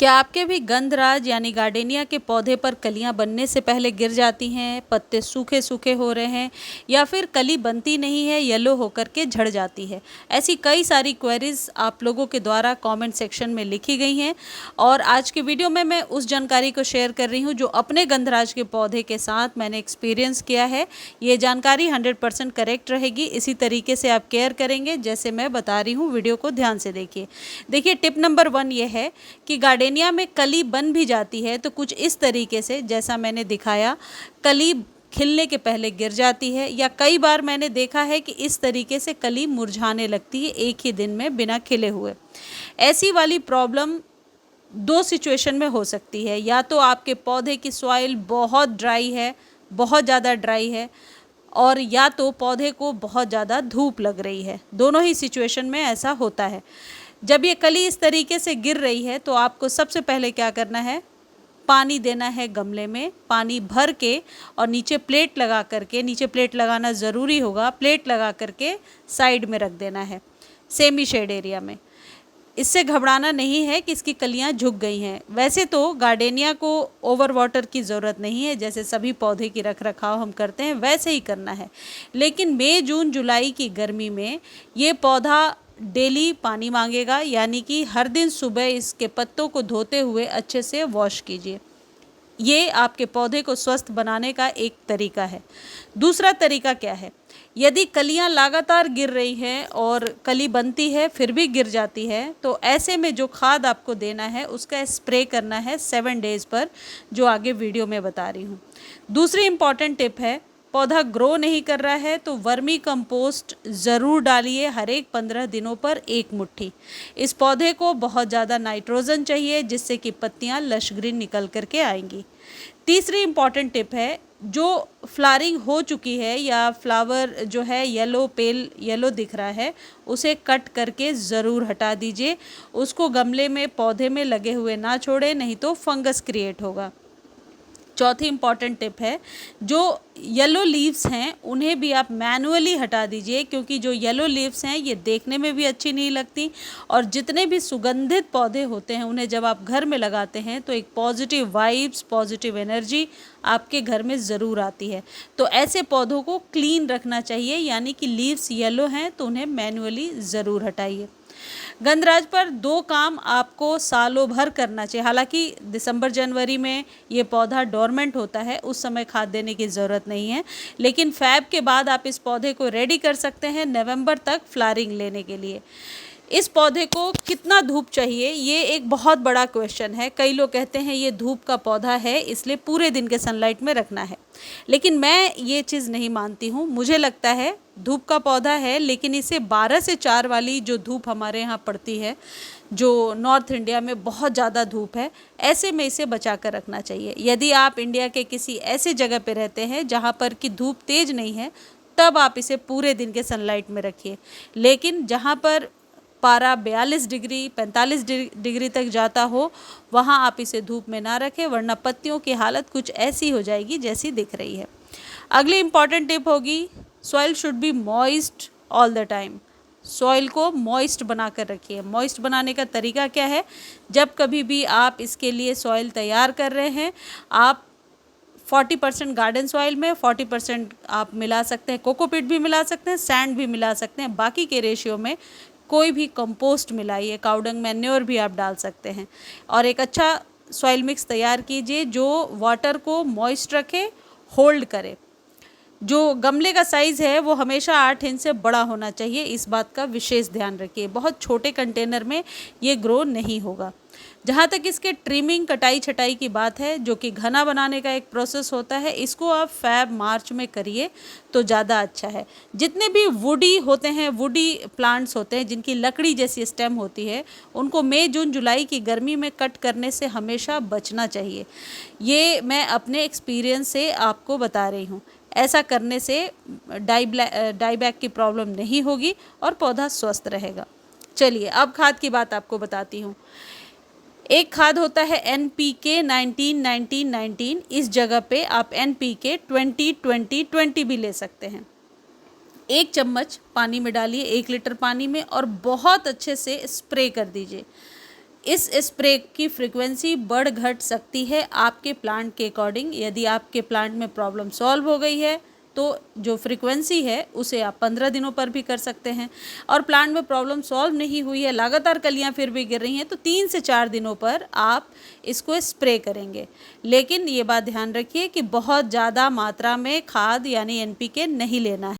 क्या आपके भी गंधराज यानी गार्डेनिया के पौधे पर कलियां बनने से पहले गिर जाती हैं, पत्ते सूखे सूखे हो रहे हैं या फिर कली बनती नहीं है, येलो होकर के झड़ जाती है? ऐसी कई सारी क्वेरीज आप लोगों के द्वारा कमेंट सेक्शन में लिखी गई हैं और आज की वीडियो में मैं उस जानकारी को शेयर कर रही हूं जो अपने गंधराज के पौधे के साथ मैंने एक्सपीरियंस किया है। ये जानकारी 100% करेक्ट रहेगी। इसी तरीके से आप केयर करेंगे जैसे मैं बता रही हूँ। वीडियो को ध्यान से देखिए टिप नंबर 1 ये है कि गार्डेनिया में कली बन भी जाती है तो कुछ इस तरीके से जैसा मैंने दिखाया, कली खिलने के पहले गिर जाती है या कई बार मैंने देखा है कि इस तरीके से कली मुरझाने लगती है एक ही दिन में बिना खिले हुए। ऐसी वाली प्रॉब्लम दो सिचुएशन में हो सकती है, या तो आपके पौधे की सॉइल बहुत ड्राई है, बहुत ज़्यादा ड्राई है, और या तो पौधे को बहुत ज़्यादा धूप लग रही है। दोनों ही सिचुएशन में ऐसा होता है। जब ये कली इस तरीके से गिर रही है तो आपको सबसे पहले क्या करना है, पानी देना है गमले में, पानी भर के और नीचे प्लेट लगा करके, नीचे प्लेट लगाना ज़रूरी होगा, प्लेट लगा करके साइड में रख देना है सेमी शेड एरिया में। इससे घबराना नहीं है कि इसकी कलियां झुक गई हैं। वैसे तो गार्डेनिया को ओवर वाटर की ज़रूरत नहीं है, जैसे सभी पौधे की रख रखाव हम करते हैं वैसे ही करना है। लेकिन मई जून जुलाई की गर्मी में ये पौधा डेली पानी मांगेगा, यानी कि हर दिन सुबह इसके पत्तों को धोते हुए अच्छे से वॉश कीजिए। ये आपके पौधे को स्वस्थ बनाने का एक तरीका है। दूसरा तरीका क्या है, यदि कलियां लगातार गिर रही हैं और कली बनती है फिर भी गिर जाती है तो ऐसे में जो खाद आपको देना है उसका स्प्रे करना है 7 डेज़ पर, जो आगे वीडियो में बता रही हूँ। दूसरी इम्पॉर्टेंट टिप है, पौधा ग्रो नहीं कर रहा है तो वर्मी कंपोस्ट ज़रूर डालिए हर एक 15 दिनों पर 1 मुट्ठी। इस पौधे को बहुत ज़्यादा नाइट्रोजन चाहिए जिससे कि पत्तियां लश ग्रीन निकल करके आएंगी। तीसरी इम्पॉर्टेंट टिप है, जो फ्लावरिंग हो चुकी है या फ्लावर जो है येलो पेल येलो दिख रहा है उसे कट करके ज़रूर हटा दीजिए। उसको गमले में पौधे में लगे हुए ना छोड़े, नहीं तो फंगस क्रिएट होगा। चौथी इम्पॉर्टेंट टिप है, जो येलो लीव्स हैं उन्हें भी आप मैनुअली हटा दीजिए, क्योंकि जो येलो लीव्स हैं ये देखने में भी अच्छी नहीं लगती और जितने भी सुगंधित पौधे होते हैं उन्हें जब आप घर में लगाते हैं तो एक पॉजिटिव वाइब्स, पॉजिटिव एनर्जी आपके घर में ज़रूर आती है। तो ऐसे पौधों को क्लीन रखना चाहिए, यानी कि लीव्स येलो हैं तो उन्हें मैनुअली ज़रूर हटाइए। गंधराज पर 2 काम आपको सालों भर करना चाहिए। हालांकि दिसंबर जनवरी में ये पौधा डोरमेंट होता है, उस समय खाद देने की ज़रूरत नहीं है, लेकिन फ़ैब के बाद आप इस पौधे को रेडी कर सकते हैं नवंबर तक फ्लावरिंग लेने के लिए। इस पौधे को कितना धूप चाहिए, ये एक बहुत बड़ा क्वेश्चन है। कई लोग कहते हैं ये धूप का पौधा है इसलिए पूरे दिन के सनलाइट में रखना है, लेकिन मैं ये चीज़ नहीं मानती हूँ। मुझे लगता है धूप का पौधा है, लेकिन इसे 12 से 4 वाली जो धूप हमारे यहाँ पड़ती है, जो नॉर्थ इंडिया में बहुत ज़्यादा धूप है, ऐसे में इसे बचा कर रखना चाहिए। यदि आप इंडिया के किसी ऐसे जगह पे रहते हैं जहाँ पर कि धूप तेज़ नहीं है, तब आप इसे पूरे दिन के सनलाइट में रखिए। लेकिन जहाँ पर पारा 42 डिग्री 45 डिग्री तक जाता हो वहाँ आप इसे धूप में ना रखें, वरना पत्तियों की हालत कुछ ऐसी हो जाएगी जैसी दिख रही है। अगली इम्पॉर्टेंट टिप होगी, soil should be moist all the time. Soil को मॉइस्ट बना कर रखिए। मॉइस्ट बनाने का तरीका क्या है, जब कभी भी आप इसके लिए सॉइल तैयार कर रहे हैं, आप 40% गार्डन सॉइल में 40% आप मिला सकते हैं, कोकोपीट भी मिला सकते हैं, सैंड भी मिला सकते हैं, बाकी के रेशियो में कोई भी कंपोस्ट मिलाइए, काउडंग मैन्योर भी आप डाल सकते हैं और एक अच्छा सॉइल मिक्स तैयार कीजिए जो वाटर को मॉइस्ट रखे, होल्ड करे। जो गमले का साइज़ है वो हमेशा 8 इंच से बड़ा होना चाहिए, इस बात का विशेष ध्यान रखिए। बहुत छोटे कंटेनर में ये ग्रो नहीं होगा। जहाँ तक इसके ट्रिमिंग कटाई छटाई की बात है, जो कि घना बनाने का एक प्रोसेस होता है, इसको आप फ़ैब मार्च में करिए तो ज़्यादा अच्छा है। जितने भी वुडी होते हैं, वुडी प्लांट्स होते हैं जिनकी लकड़ी जैसी स्टेम होती है, उनको मई जून जुलाई की गर्मी में कट करने से हमेशा बचना चाहिए। ये मैं अपने एक्सपीरियंस से आपको बता रही हूँ। ऐसा करने से डाईबैक की प्रॉब्लम नहीं होगी और पौधा स्वस्थ रहेगा। चलिए अब खाद की बात आपको बताती हूँ। एक खाद होता है NPK 19-19-19। इस जगह पे आप NPK 20-20-20 भी ले सकते हैं। 1 चम्मच पानी में डालिए 1 लीटर पानी में और बहुत अच्छे से स्प्रे कर दीजिए। इस स्प्रे की फ्रीक्वेंसी बढ़ घट सकती है आपके प्लांट के अकॉर्डिंग। यदि आपके प्लांट में प्रॉब्लम सॉल्व हो गई है तो जो फ्रीक्वेंसी है उसे आप 15 दिनों पर भी कर सकते हैं, और प्लांट में प्रॉब्लम सॉल्व नहीं हुई है, लगातार कलियां फिर भी गिर रही हैं, तो 3 से 4 दिनों पर आप इसको स्प्रे करेंगे। लेकिन ये बात ध्यान रखिए कि बहुत ज़्यादा मात्रा में खाद यानी NPK नहीं लेना है।